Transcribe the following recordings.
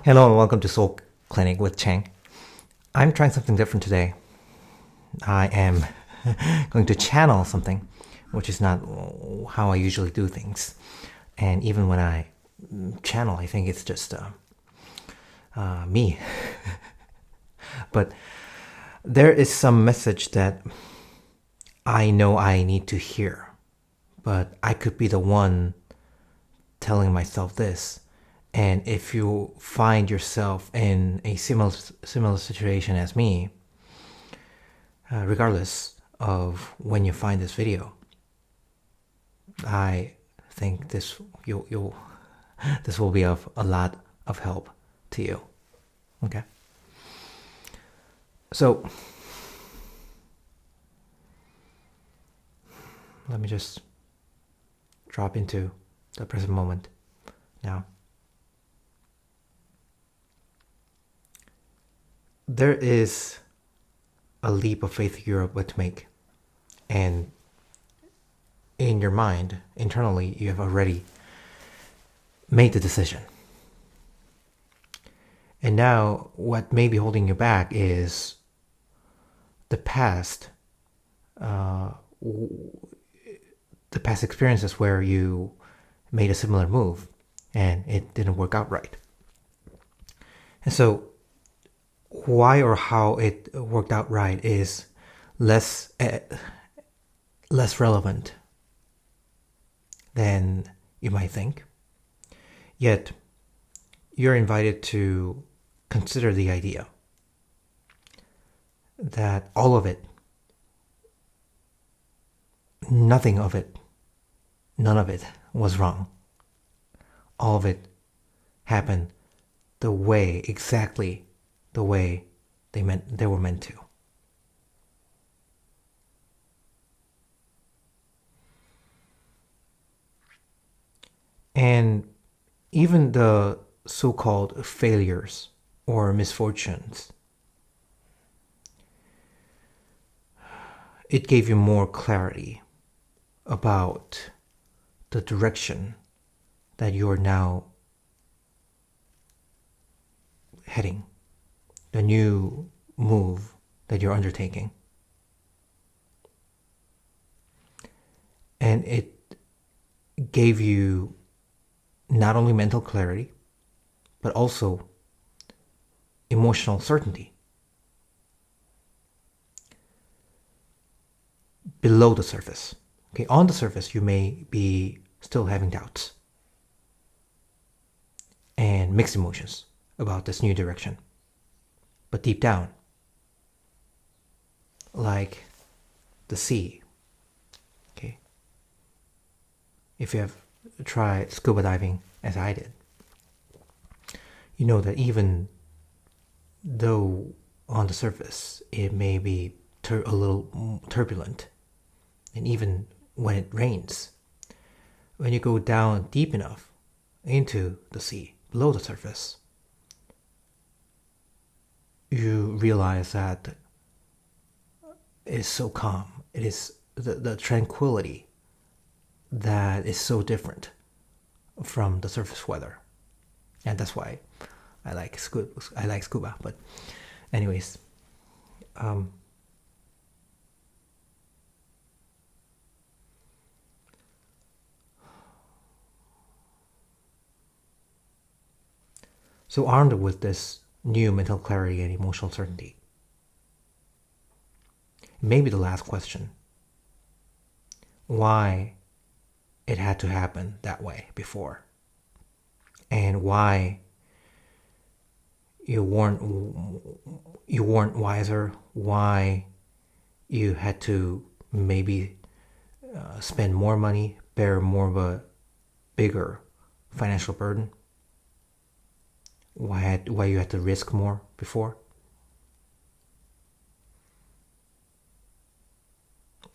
Hello and welcome to Soul Clinic with Chang. I'm trying something different today. I am going to channel something, which is not how I usually do things. And even when I channel, I think it's just me. But there is some message that I know I need to hear, but I could be the one telling myself this. And if you find yourself in a similar situation as me, regardless of when you find this video, I think this will be of a lot of help to you. Okay. So let me just drop into the present moment now. There is a leap of faith you're about to make, and in your mind, internally, you have already made the decision. And now what may be holding you back is the past experiences where you made a similar move and it didn't work out right. And so why or how it worked out right is less relevant than you might think. Yet you're invited to consider the idea that all of it, none of it was wrong. All of it happened exactly the way they were meant to. And even the so-called failures or misfortunes, it gave you more clarity about the direction that you're now heading, the new move that you're undertaking. And it gave you not only mental clarity, but also emotional certainty. Below the surface. Okay, on the surface, you may be still having doubts and mixed emotions about this new direction. But deep down, like the sea, okay, if you have tried scuba diving as I did, you know that even though on the surface it may be a little turbulent, and even when it rains, when you go down deep enough into the sea, below the surface, you realize that it is so calm. It is the tranquility that is so different from the surface weather. And that's why I like scuba. But anyways, so armed with this new mental clarity and emotional certainty, maybe the last question, why it had to happen that way before, and why you weren't wiser, why you had to maybe spend more money, bear more of a bigger financial burden, why you had to risk more before,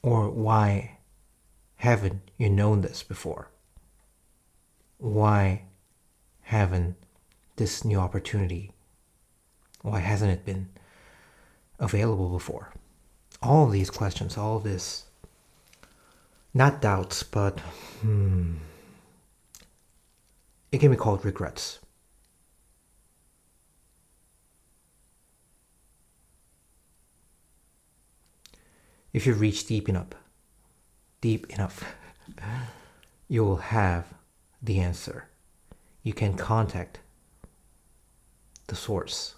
or why haven't you known this before? Why haven't this new opportunity, why hasn't it been available before? All of these questions, all of this, not doubts, but it can be called regrets. if you reach deep enough, you will have the answer. You can contact the source,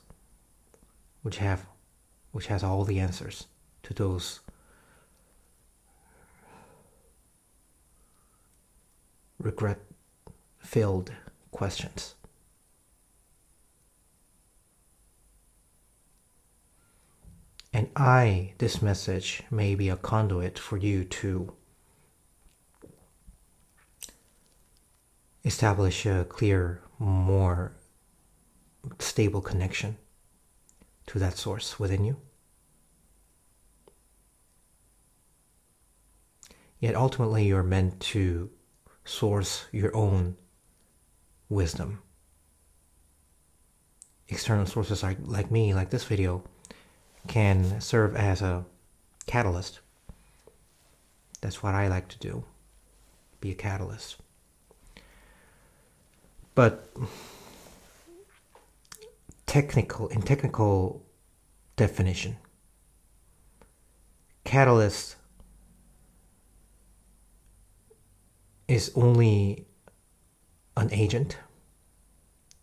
which has all the answers to those regret-filled questions. And this message may be a conduit for you to establish a clear, more stable connection to that source within you. Yet ultimately you're meant to source your own wisdom. External sources like me, like this video, can serve as a catalyst. That's what I like to do, be a catalyst. But in technical definition, catalyst is only an agent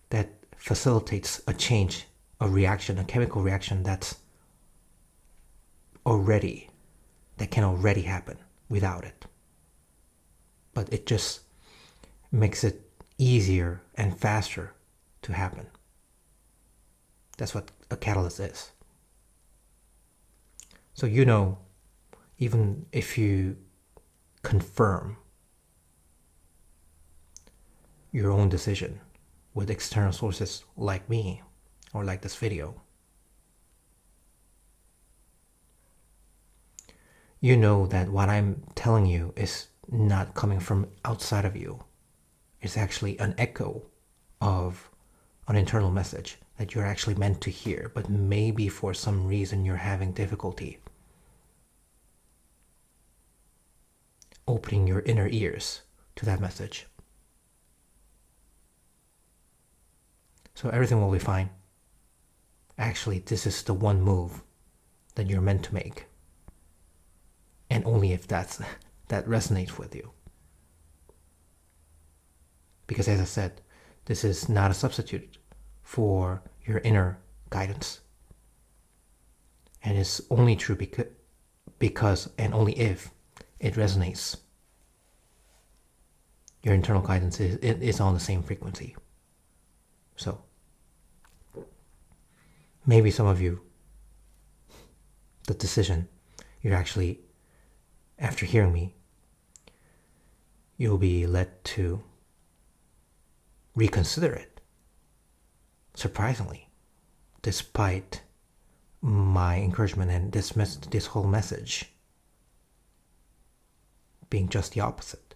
that facilitates a change, a reaction, a chemical reaction that can already happen without it. But it just makes it easier and faster to happen. That's what a catalyst is. So even if you confirm your own decision with external sources like me or like this video, you know that what I'm telling you is not coming from outside of you. It's actually an echo of an internal message that you're actually meant to hear, but maybe for some reason you're having difficulty opening your inner ears to that message. So everything will be fine. Actually, this is the one move that you're meant to make. And only if that resonates with you. Because as I said, this is not a substitute for your inner guidance. And it's only true because and only if it resonates. Your internal guidance is on the same frequency. So, maybe some of you, the decision, you're actually, after hearing me, you'll be led to reconsider it. Surprisingly, despite my encouragement and this whole message being just the opposite.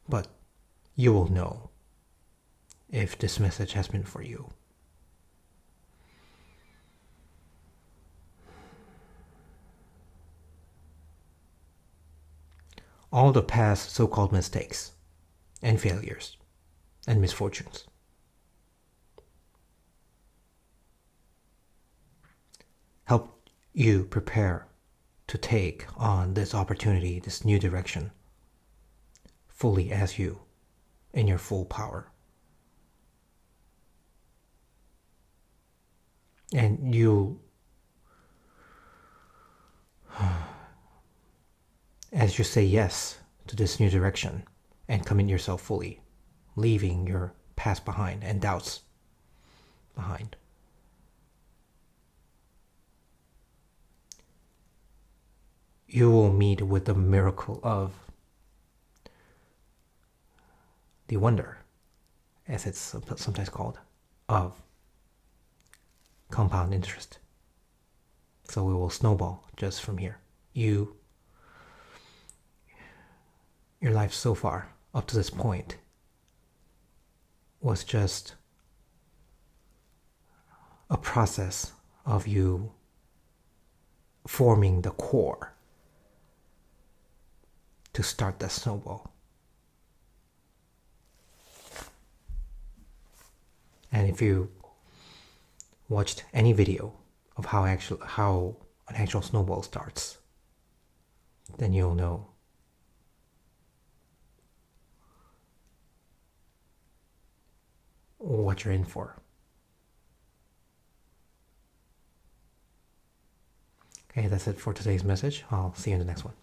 But you will know if this message has been for you. All the past so-called mistakes and failures and misfortunes help you prepare to take on this opportunity, this new direction, fully as you, in your full power. And as you say yes to this new direction and commit yourself fully, leaving your past behind and doubts behind, you will meet with the miracle of the wonder, as it's sometimes called, of compound interest. So we will snowball just from here. Your life so far, up to this point, was just a process of you forming the core to start that snowball. And if you watched any video of how an actual snowball starts, then you'll know what you're in for. Okay, that's it for today's message. I'll see you in the next one.